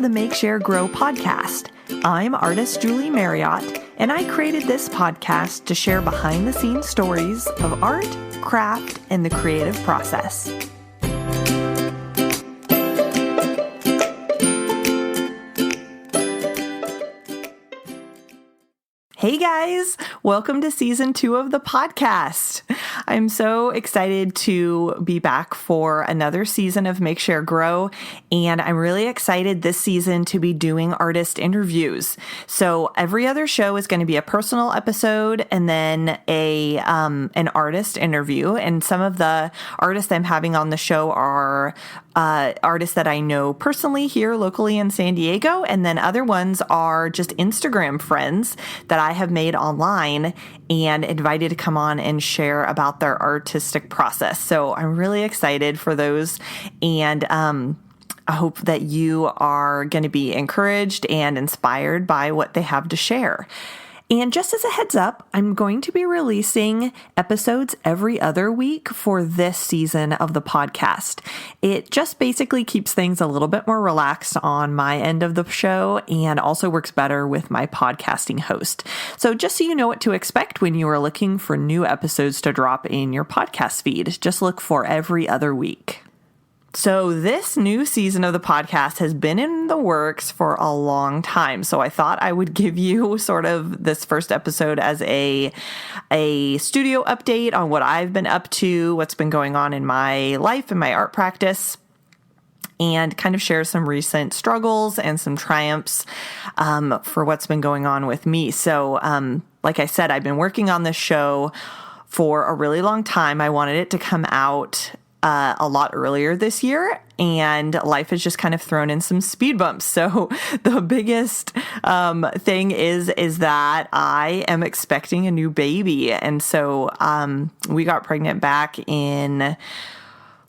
the Make, Share, Grow podcast. I'm artist Julie Marriott, and I created this podcast to share behind-the-scenes stories of art, craft, and the creative process. Hey guys, welcome to season 2 of the podcast. I'm so excited to be back for another season of Make, Share, Grow, and I'm really excited this season to be doing artist interviews. So every other show is going to be a personal episode and then an artist interview, and some of the artists I'm having on the show are artists that I know personally here locally in San Diego, and then other ones are just Instagram friends that I have made online and invited to come on and share about their artistic process. So I'm really excited for those, and I hope that you are going to be encouraged and inspired by what they have to share. And just as a heads up, I'm going to be releasing episodes every other week for this season of the podcast. It just basically keeps things a little bit more relaxed on my end of the show and also works better with my podcasting host. So just so you know what to expect when you are looking for new episodes to drop in your podcast feed, just look for every other week. So this new season of the podcast has been in the works for a long time. So I thought I would give you sort of this first episode as a studio update on what I've been up to, what's been going on in my life and my art practice, and kind of share some recent struggles and some triumphs for what's been going on with me. So like I said, I've been working on this show for a really long time. I wanted it to come out a lot earlier this year, and life has just kind of thrown in some speed bumps. So the biggest thing is that I am expecting a new baby. And so we got pregnant back in,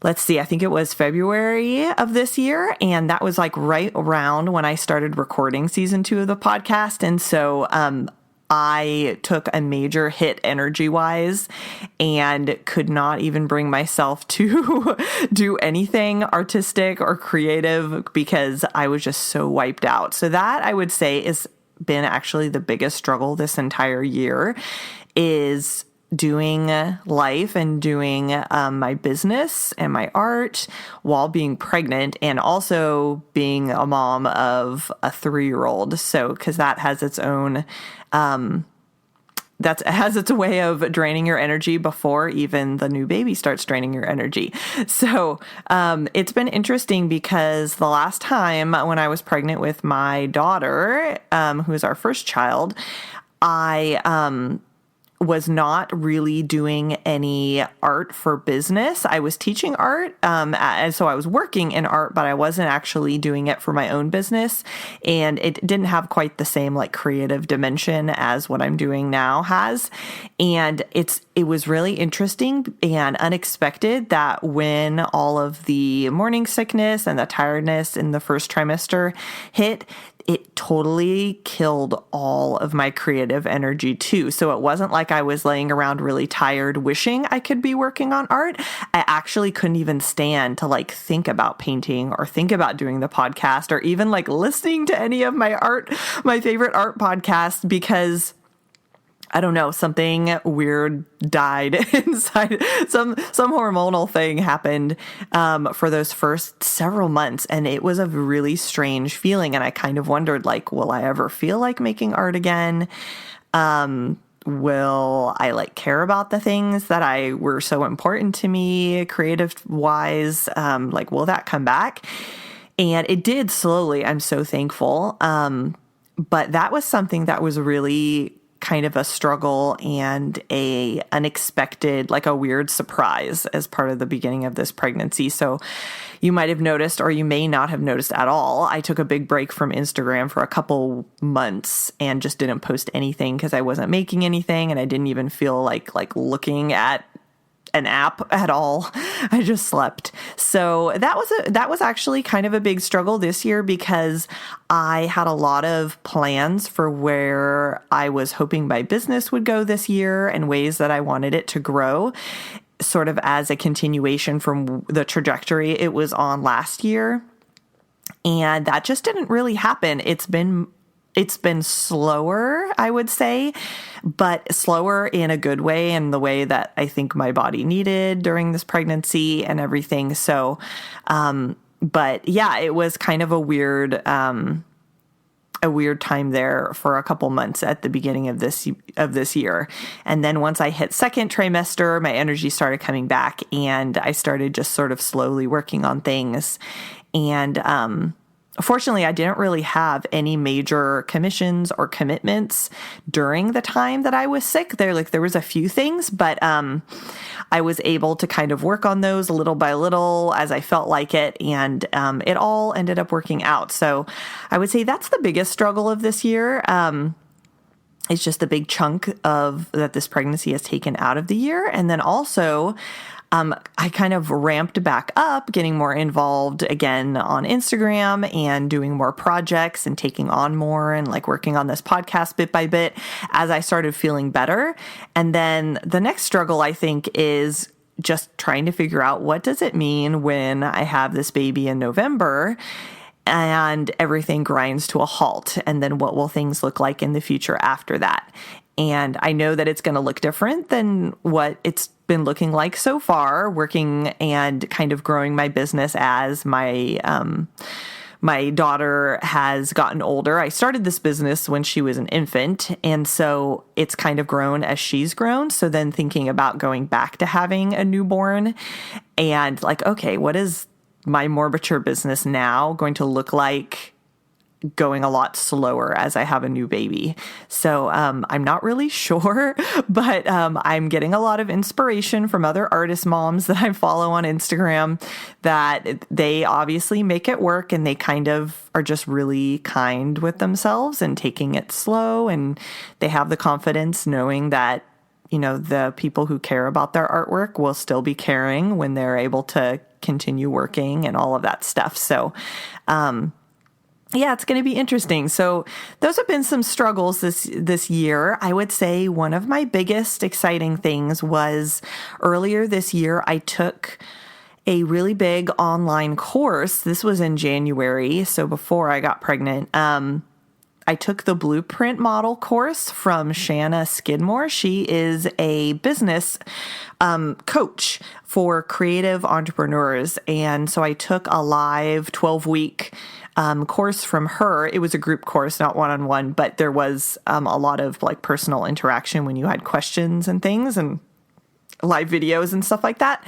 I think it was February of this year. And that was like right around when I started recording season 2 of the podcast. And so I took a major hit energy-wise and could not even bring myself to do anything artistic or creative because I was just so wiped out. So that, I would say, has been actually the biggest struggle this entire year, is doing life and doing my business and my art while being pregnant, and also being a mom of a 3-year-old. So, because that has its own that has its way of draining your energy before even the new baby starts draining your energy. So it's been interesting because the last time when I was pregnant with my daughter, who is our first child, I was not really doing any art for business. I was teaching art, and so I was working in art, but I wasn't actually doing it for my own business, and it didn't have quite the same like creative dimension as what I'm doing now has. And it was really interesting and unexpected that when all of the morning sickness and the tiredness in the first trimester hit, it totally killed all of my creative energy too. So it wasn't like I was laying around really tired wishing I could be working on art. I actually couldn't even stand to like think about painting or think about doing the podcast or even like listening to any of my favorite art podcasts, because I don't know, something weird died inside. Some hormonal thing happened for those first several months, and it was a really strange feeling. And I kind of wondered, like, will I ever feel like making art again? Will I like care about the things that were so important to me, creative wise? Like, will that come back? And it did slowly. I'm so thankful. But that was something that was really kind of a struggle and a unexpected, like a weird surprise as part of the beginning of this pregnancy. So you might have noticed, or you may not have noticed at all, I took a big break from Instagram for a couple months and just didn't post anything because I wasn't making anything, and I didn't even feel like looking at an app at all. I just slept. So that was actually kind of a big struggle this year, because I had a lot of plans for where I was hoping my business would go this year and ways that I wanted it to grow, sort of as a continuation from the trajectory it was on last year. And that just didn't really happen. It's been slower, I would say, but slower in a good way, in the way that I think my body needed during this pregnancy and everything. So, but yeah, it was kind of a weird time there for a couple months at the beginning of this year. And then once I hit second trimester, my energy started coming back, and I started just sort of slowly working on things. And, fortunately, I didn't really have any major commissions or commitments during the time that I was sick. There was a few things, but I was able to kind of work on those little by little as I felt like it, and it all ended up working out. So I would say that's the biggest struggle of this year. It's just the big chunk of that this pregnancy has taken out of the year, and then also I kind of ramped back up, getting more involved again on Instagram and doing more projects and taking on more and like working on this podcast bit by bit as I started feeling better. And then the next struggle, I think, is just trying to figure out, what does it mean when I have this baby in November and everything grinds to a halt? And then what will things look like in the future after that? And I know that it's going to look different than what it's been looking like so far, working and kind of growing my business as my daughter has gotten older. I started this business when she was an infant, and so it's kind of grown as she's grown. So then thinking about going back to having a newborn and like, okay, what is my more mature business now going to look like going a lot slower as I have a new baby? So I'm not really sure, but I'm getting a lot of inspiration from other artist moms that I follow on Instagram, that they obviously make it work, and they kind of are just really kind with themselves and taking it slow, and they have the confidence knowing that, you know, the people who care about their artwork will still be caring when they're able to continue working and all of that stuff. So yeah, it's going to be interesting. So those have been some struggles this year. I would say one of my biggest exciting things was earlier this year, I took a really big online course. This was in January, so before I got pregnant. I took the Blueprint Model course from Shanna Skidmore. She is a business coach for creative entrepreneurs. And so I took a live 12-week course from her. It was a group course, not one-on-one, but there was a lot of like personal interaction when you had questions and things, and live videos and stuff like that.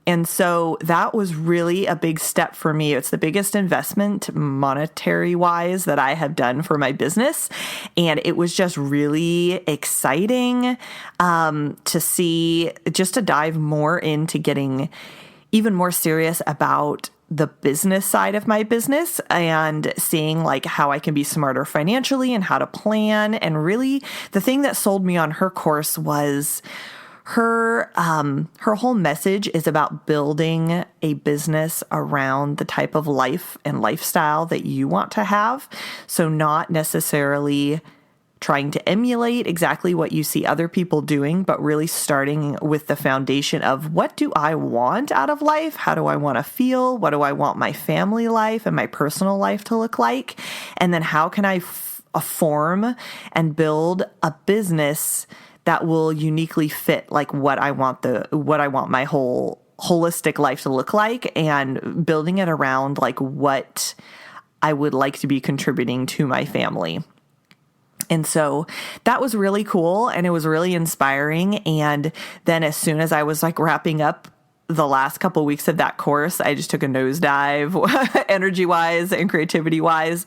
And so that was really a big step for me. It's the biggest investment monetary wise that I have done for my business. And it was just really exciting to see, just to dive more into getting even more serious about the business side of my business and seeing like how I can be smarter financially and how to plan. And really the thing that sold me on her course was her whole message is about building a business around the type of life and lifestyle that you want to have. So not necessarily trying to emulate exactly what you see other people doing, but really starting with the foundation of, what do I want out of life? How do I want to feel? What do I want my family life and my personal life to look like? And then how can I form and build a business that will uniquely fit like what I want my whole holistic life to look like, and building it around like what I would like to be contributing to my family. And so that was really cool, and it was really inspiring. And then as soon as I was like wrapping up the last couple of weeks of that course, I just took a nosedive energy wise and creativity wise,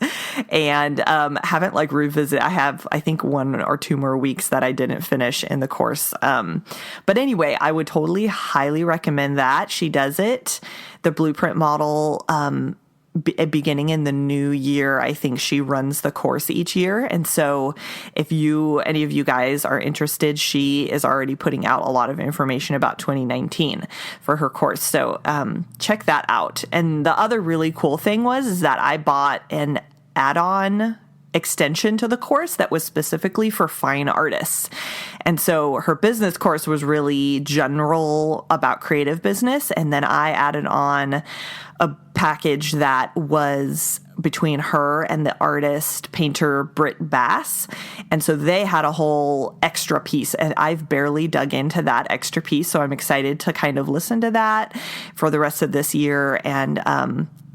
and haven't like revisited. I have, I think, 1 or 2 more weeks that I didn't finish in the course. But anyway, I would totally highly recommend that. She does it, the Blueprint Model, beginning in the new year. I think she runs the course each year. And so if any of you guys are interested, she is already putting out a lot of information about 2019 for her course. So check that out. And the other really cool thing is that I bought an add-on extension to the course that was specifically for fine artists. And so her business course was really general about creative business. And then I added on a package that was between her and the artist painter Britt Bass. And so they had a whole extra piece, and I've barely dug into that extra piece. So I'm excited to kind of listen to that for the rest of this year. And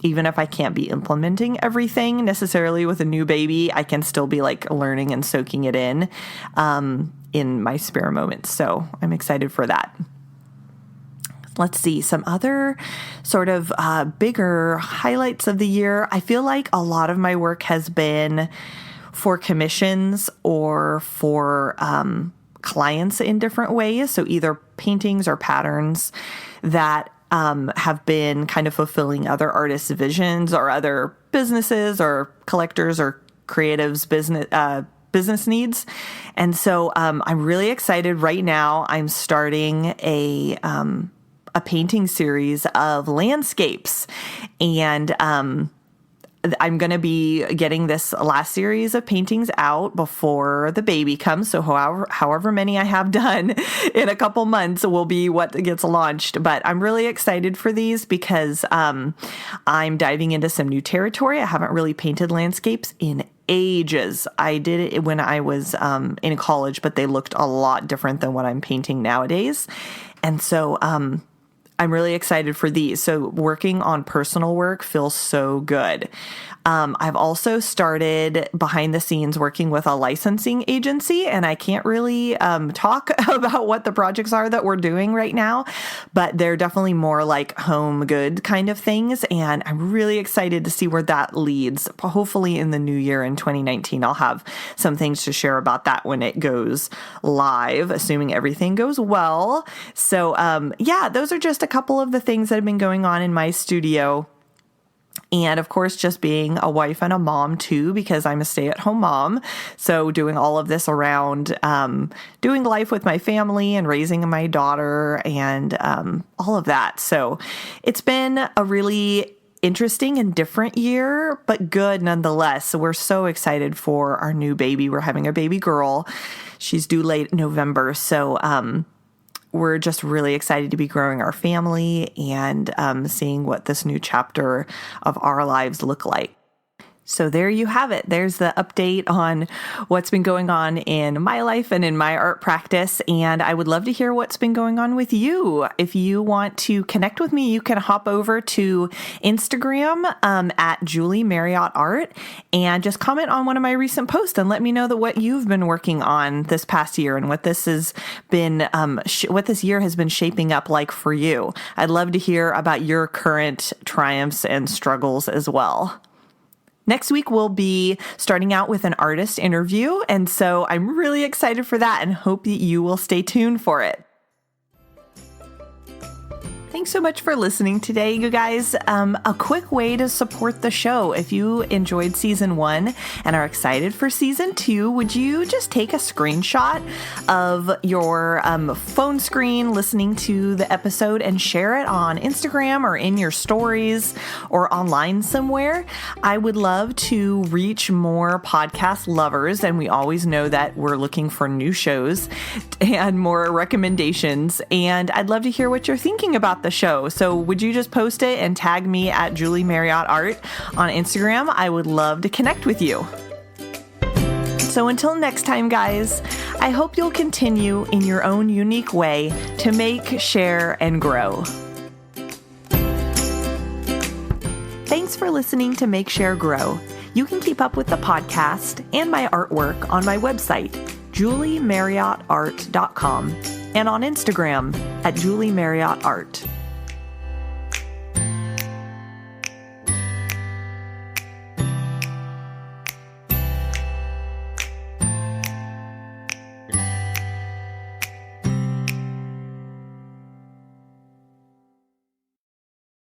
even if I can't be implementing everything necessarily with a new baby, I can still be like learning and soaking it in my spare moments. So I'm excited for that. Let's see, some other sort of bigger highlights of the year. I feel like a lot of my work has been for commissions or for clients in different ways. So either paintings or patterns that have been kind of fulfilling other artists' visions or other businesses or collectors or creatives' business needs. And so I'm really excited right now. I'm starting a painting series of landscapes, and I'm going to be getting this last series of paintings out before the baby comes. So however many I have done in a couple months will be what gets launched. But I'm really excited for these because I'm diving into some new territory. I haven't really painted landscapes in ages. I did it when I was in college, but they looked a lot different than what I'm painting nowadays. And so I'm really excited for these. So working on personal work feels so good. I've also started behind the scenes working with a licensing agency, and I can't really talk about what the projects are that we're doing right now, but they're definitely more like home good kind of things. And I'm really excited to see where that leads. Hopefully in the new year in 2019, I'll have some things to share about that when it goes live, assuming everything goes well. So yeah, those are just a couple of the things that have been going on in my studio. And of course, just being a wife and a mom too, because I'm a stay-at-home mom. So doing all of this around doing life with my family and raising my daughter and all of that. So it's been a really interesting and different year, but good nonetheless. So we're so excited for our new baby. We're having a baby girl. She's due late November. So we're just really excited to be growing our family and seeing what this new chapter of our lives look like. So there you have it. There's the update on what's been going on in my life and in my art practice. And I would love to hear what's been going on with you. If you want to connect with me, you can hop over to Instagram at Julie Marriott Art and just comment on one of my recent posts and let me know what you've been working on this past year and what this has been, what this year has been shaping up like for you. I'd love to hear about your current triumphs and struggles as well. Next week, we'll be starting out with an artist interview, and so I'm really excited for that and hope that you will stay tuned for it. Thanks so much for listening today, you guys. A quick way to support the show. If you enjoyed season 1 and are excited for season 2, would you just take a screenshot of your phone screen listening to the episode and share it on Instagram or in your stories or online somewhere? I would love to reach more podcast lovers, and we always know that we're looking for new shows and more recommendations, and I'd love to hear what you're thinking about the show. So would you just post it and tag me at Julie Marriott Art on Instagram? I would love to connect with you. So until next time, guys, I hope you'll continue in your own unique way to make, share, and grow. Thanks for listening to Make, Share, Grow. You can keep up with the podcast and my artwork on my website, juliemarriottart.com, and on Instagram at Julie Marriott Art.